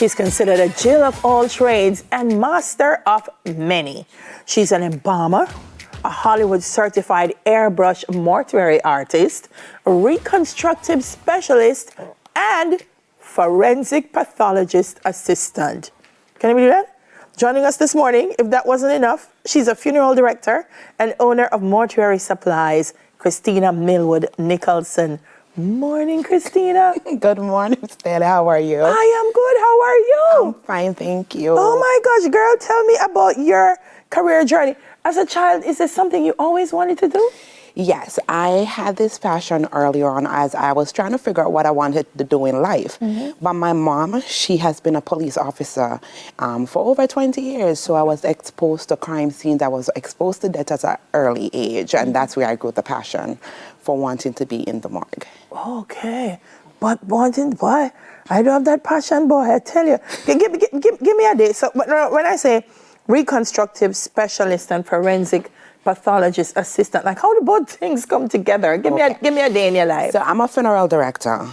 She's considered a Jill of all trades and master of many. She's an embalmer, a Hollywood certified airbrush mortuary artist, a reconstructive specialist, and forensic pathologist assistant. Can you believe that? Joining us this morning, if that wasn't enough, she's a funeral director and owner of Mortuary Supplies, Christina Millwood-Nicholson. Morning, Christina. Good morning, Stella. How are you? I am good. How are you? I'm fine, thank you. Oh my gosh, girl, tell me about your career journey. As a child, is this something you always wanted to do? Yes, I had this passion earlier on as I was trying to figure out what I wanted to do in life. But my mom, she has been a police officer for over 20 years. So I was exposed to crime scenes. I was exposed to death at an early age. And that's where I grew the passion for wanting to be in the morgue. Okay. But wanting, boy, I don't have that passion, boy, I tell you. Give me a day. So when I say reconstructive specialist and forensic pathologist assistant, like how do both things come together? Give me a day in your life. So I'm a funeral director.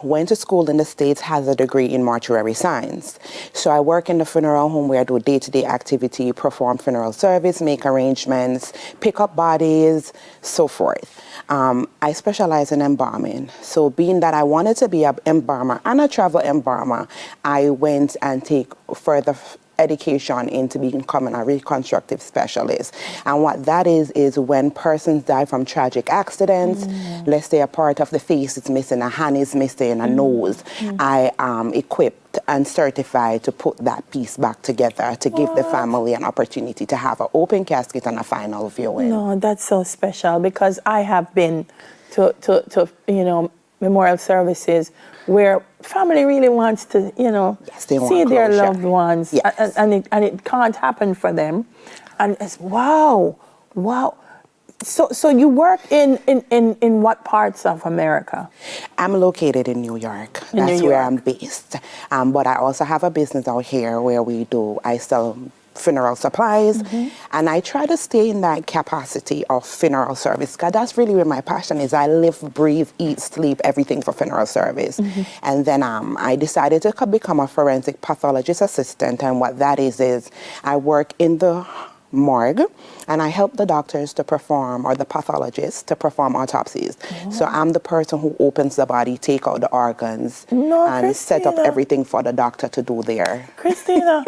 Went to school in the States, has a degree in mortuary science. So I work in the funeral home where I do day-to-day activity, perform funeral service, make arrangements, pick up bodies, so forth. I specialize in embalming. So being that I wanted to be an embalmer and a travel embalmer, I went and take further education into becoming a reconstructive specialist. And what that is when persons die from tragic accidents, let's say a part of the face is missing, a hand is missing, a nose, I am equipped and certified to put that piece back together to give the family an opportunity to have an open casket and a final viewing. No, that's so special because I have been to memorial services where family really wants to, see their loved ones, and it can't happen for them, and it's wow. So you work in what parts of America? I'm located in New York. That's where I'm based. But I also have a business out here where I sell funeral supplies, and I try to stay in that capacity of funeral service because that's really where my passion is. I live, breathe, eat, sleep, everything for funeral service. And then I decided to become a forensic pathologist assistant, and what that is I work in the morgue and I help the doctors to perform, or the pathologists to perform autopsies. So I'm the person who opens the body, take out the organs, and set up everything for the doctor to do there. Christina,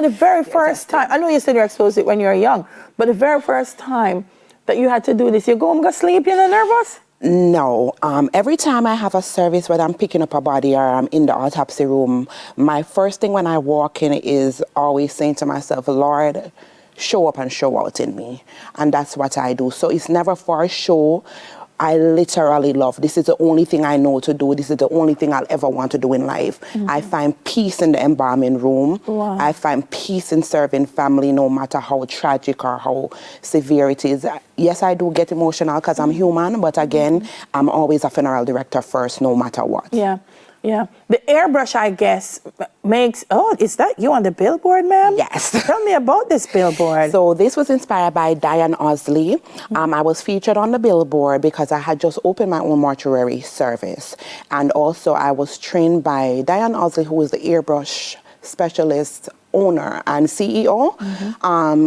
the very first time, I know you said you were exposed to it when you were young, but the very first time that you had to do this, you go and go sleep, you're not nervous? No. Every time I have a service, whether I'm picking up a body or I'm in the autopsy room, my first thing when I walk in is always saying to myself, Lord, show up and show out in me. And that's what I do. So it's never for a show. I literally love, this is the only thing I know to do. This is the only thing I'll ever want to do in life. I find peace in the embalming room. I find peace in serving family, no matter how tragic or how severe it is. Yes, I do get emotional because I'm human, but again, I'm always a funeral director first, no matter what. Yeah. The airbrush, I guess, makes... Oh, is that you on the billboard, ma'am? Yes. Tell me about this billboard. So this was inspired by Diane Osley. I was featured on the billboard because I had just opened my own mortuary service. And also I was trained by Diane Osley, who is the airbrush specialist owner and CEO,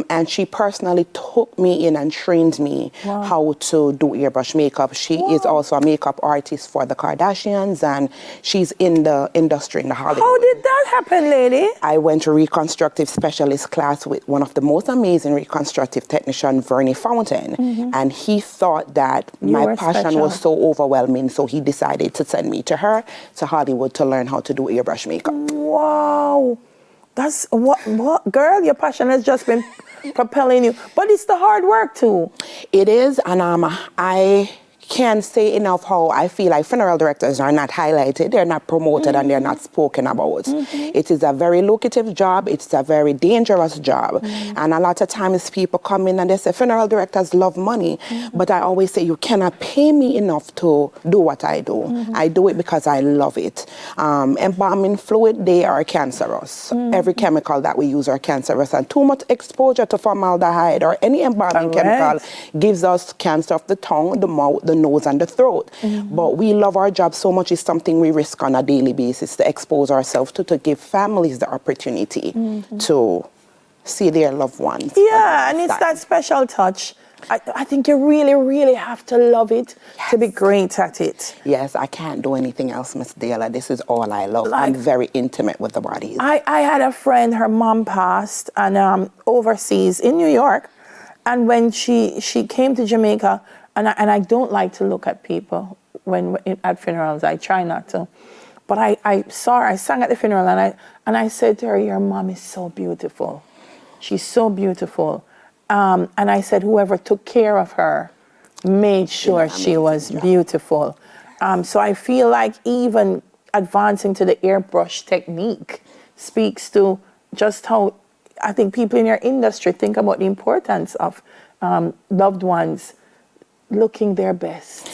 and she personally took me in and trained me how to do airbrush makeup. She is also a makeup artist for the Kardashians, and she's in the industry in the Hollywood. How did that happen, lady? I went to reconstructive specialist class with one of the most amazing reconstructive technician, Vernie Fountain, and he thought that my passion was so overwhelming, so he decided to send me to her, to Hollywood, to learn how to do airbrush makeup. Wow. That's what, girl, your passion has just been propelling you. But it's the hard work too. It is, and I can't say enough how I feel like funeral directors are not highlighted, they're not promoted, and they're not spoken about. It is a very lucrative job, it's a very dangerous job, and a lot of times people come in and they say, funeral directors love money, but I always say, you cannot pay me enough to do what I do. I do it because I love it. Embalming fluid, they are cancerous. Every chemical that we use are cancerous, and too much exposure to formaldehyde or any embalming chemical gives us cancer of the tongue, the mouth, the nose, and the throat. But we love our job so much, it's something we risk on a daily basis to expose ourselves to give families the opportunity to see their loved ones. Yeah, and it's that special touch. I think you really, really have to love it to be great at it. Yes, I can't do anything else, Miss Dela. This is all I love. I'm very intimate with the bodies. I had a friend, her mom passed and overseas in New York. And when she came to Jamaica, and I don't like to look at people at funerals. I try not to. But I saw her, I sang at the funeral, and I said to her, your mom is so beautiful. She's so beautiful. And I said, whoever took care of her made sure she was beautiful. So I feel like even advancing to the airbrush technique speaks to just how I think people in your industry think about the importance of loved ones looking their best.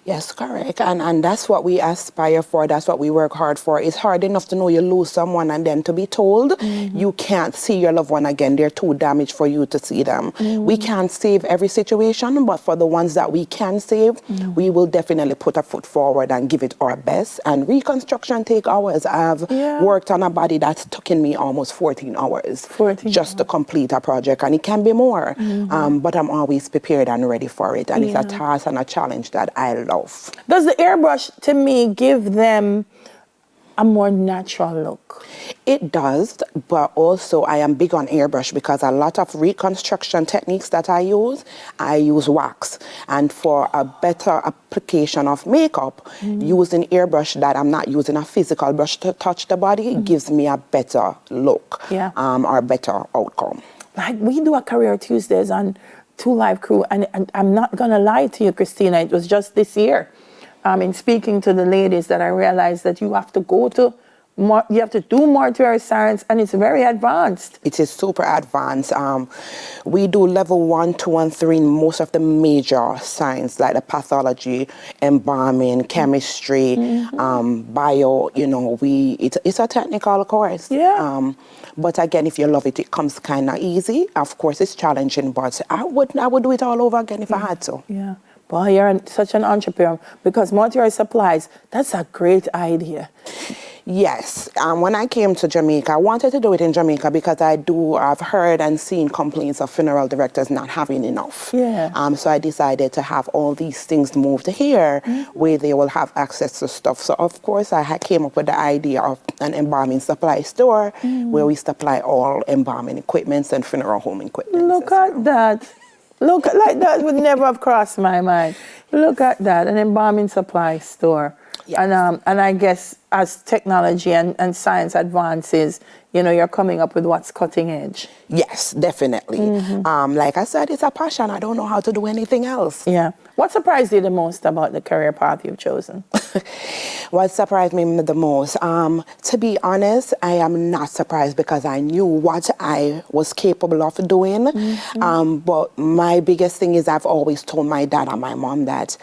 Yes, correct. And that's what we aspire for. That's what we work hard for. It's hard enough to know you lose someone and then to be told you can't see your loved one again. They're too damaged for you to see them. We can't save every situation, but for the ones that we can save, we will definitely put a foot forward and give it our best. And reconstruction take hours. I've worked on a body that's taken me almost 14 hours just to complete a project. And it can be more, but I'm always prepared and ready for it. And it's a task and a challenge that I love. Does the airbrush, to me, give them a more natural look? It does, but also I am big on airbrush because a lot of reconstruction techniques that I use wax. And for a better application of makeup, using airbrush that I'm not using a physical brush to touch the body, gives me a better look or a better outcome. Like we do a Career Tuesdays on 2 Live Crew, and I'm not going to lie to you, Christina, it was just this year, in speaking to the ladies, that I realized that you have to you have to do mortuary science, and it's very advanced. It is super advanced. We do level 1, 2, and 3 in most of the major science, like the pathology, embalming, chemistry, bio, it's a technical course. Yeah. But again, if you love it, it comes kind of easy. Of course, it's challenging, but I would do it all over again if I had to. Yeah. Well, you're such an entrepreneur, because mortuary supplies, that's a great idea. Yes. When I came to Jamaica, I wanted to do it in Jamaica because I've heard and seen complaints of funeral directors not having enough. Yeah. So I decided to have all these things moved here where they will have access to stuff. So, of course, I came up with the idea of an embalming supply store where we supply all embalming equipments and funeral home equipment. Look at that. Look, like that would never have crossed my mind. Look at that, an embalming supply store. Yes. And I guess as technology and science advances, you're coming up with what's cutting edge. Yes, definitely. Like I said, it's a passion. I don't know how to do anything else. Yeah. What surprised you the most about the career path you've chosen? What surprised me the most? To be honest, I am not surprised because I knew what I was capable of doing. But my biggest thing is I've always told my dad and my mom that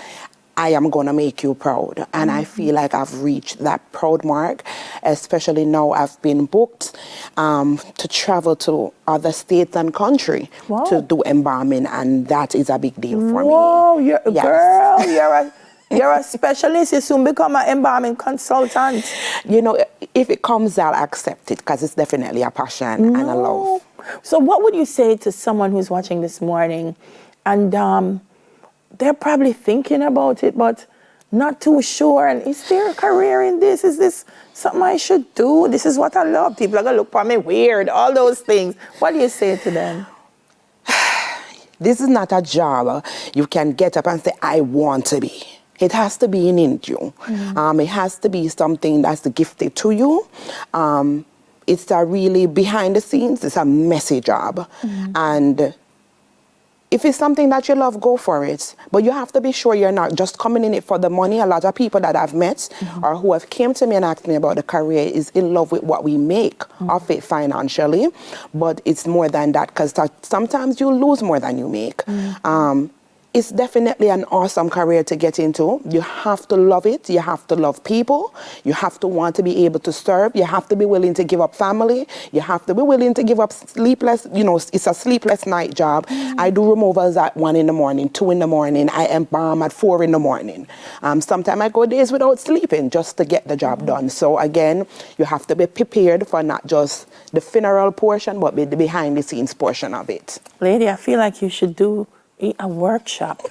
I am going to make you proud. And I feel like I've reached that proud mark, especially now I've been booked to travel to other states and country to do embalming, and that is a big deal for me. Whoa, girl, you're a specialist. You soon become an embalming consultant. If it comes, I'll accept it because it's definitely a passion and a love. So what would you say to someone who's watching this morning and they're probably thinking about it, but not too sure. And is there a career in this? Is this something I should do? This is what I love. People are going to look for me weird, all those things. What do you say to them? This is not a job you can get up and say, I want to be. It has to be in you. It has to be something that's gifted to you. It's a really behind the scenes. It's a messy job. And if it's something that you love, go for it. But you have to be sure you're not just coming in it for the money. A lot of people that I've met or who have came to me and asked me about the career is in love with what we make of it financially. But it's more than that, because sometimes you lose more than you make. it's definitely an awesome career to get into. You have to love it. You have to love people. You have to want to be able to serve. You have to be willing to give up family. You have to be willing to give up sleepless, it's a sleepless night job. I do removals at 1 in the morning, 2 in the morning. I embalm at 4 in the morning. Sometimes I go days without sleeping just to get the job done. So again, you have to be prepared for not just the funeral portion, but the behind the scenes portion of it. Lady, I feel like you should do a workshop.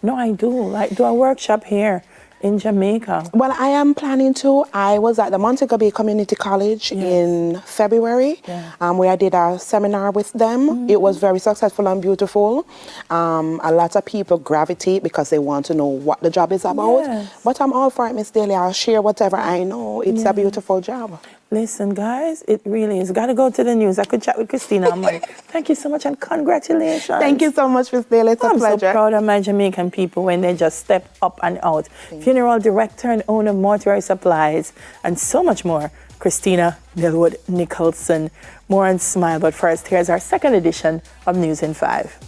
No, I do. Like, do a workshop here in Jamaica. Well, I am planning to. I was at the Montego Bay Community College in February, where I did a seminar with them. It was very successful and beautiful. A lot of people gravitate because they want to know what the job is about. Yes. But I'm all for it, Miss Daly. I'll share whatever I know. It's a beautiful job. Listen, guys, it really is. Got to go to the news. I could chat with Christina. I'm like, thank you so much and congratulations. Thank you so much, Miss Daly. It's a pleasure. I'm so proud of my Jamaican people when they just step up and out. Funeral director and owner, Mortuary Supplies, and so much more. Christina Millwood-Nicholson. More on Smile, but first, here's our second edition of News in 5.